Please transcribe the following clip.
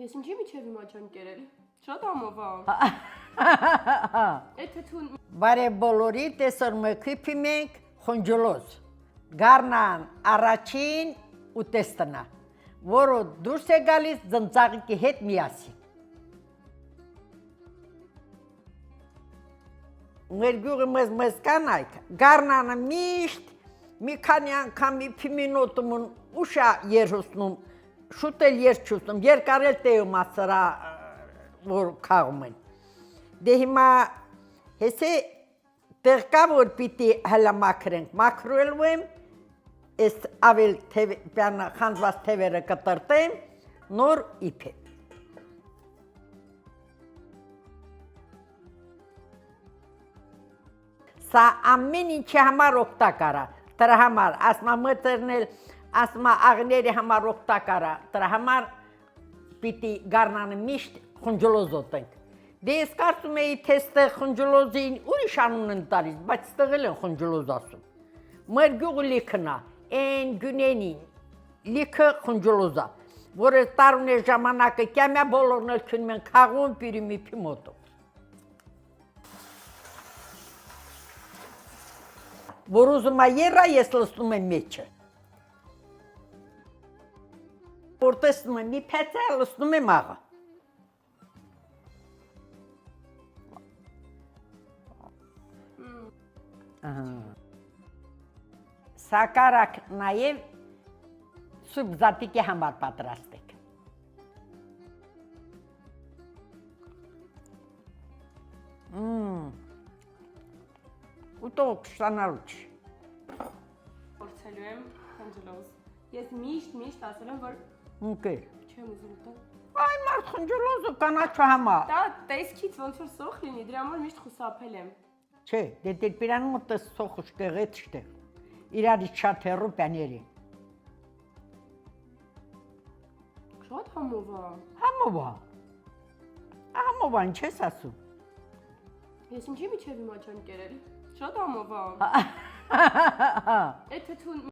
Ես ինչի միջև իմ աչան կերել։ Շատ ամով է։ Եթե թուն Բարև բոլորիդ, այսօր մկիփի մենք խոնջոլոզ։ Գառնան առաջին ուտեստնա, որը դուրս է գալիս ծնծաղիկի հետ միասին։ Մեր գյուղը մեզ կանայք, գառնանը միշտ մի քանի անգամ մի փիմինոտում ուշա երհուսնում, շուտ էլ երջուսնում, երկարել տեում ասրա, որ քաղում են։ Դե հիմա հեսե տեղ կա, որ պիտի հլա մաքրենք, մաքրելու եմ, ես ավել խանձված թևերը կտրտեմ, նոր իպեմ։ Սա ամեն ինչի համար օգտակար է, դրա համար ասմա մտերնել, ասմա աղների համար օգտակար է, դրա համար պիտի գառնանը միշտ խոնջոլոզ ուտենք։ Դե ես կարծում էի, թե ստեղ խոնջոլոզին ուրիշ անուն են տալիս, բայց ստեղ էլ են խոնջոլոզ ասում։ Մեր գյուղը լիքն է, այն գունենին լիքը խոնջոլոզ է, որը տարուներ ժամանակը կյամյա բոլորն էլ քնում են քաղում պիրիմիփի մոտով։ Որ ուզում է եռա, ես լսնում եմ մեջը։ Որ տեսնում եմ մի փեցա, լսնում եմ աղա։ Սակարակ նաև սուրբ զատիկի համար պատրաստեք։ Ուտող շանալու չի։ փորձելու եմ խոնջոլոզ։ Ես միշտ ասել եմ, որ Ընկեր։ չեմ ուզում ուտել։ Այ մարդ խոնջոլոզը կանաչը համա։ Դա տեսքից ոնց որ սոխ լինի, դրա համար միշտ խուսափել եմ։ Չէ, դե դերպիրանում ուտես սոխը շտեղետ շտեղ։ Իրարից շատ հեռու պաների։ Շատ համով է։ Համովա։ Համովա, ինչ ես ասում։ Ես ինչի միջև իմ աչան կերել։ Շատ ամով է։ Եթե թուն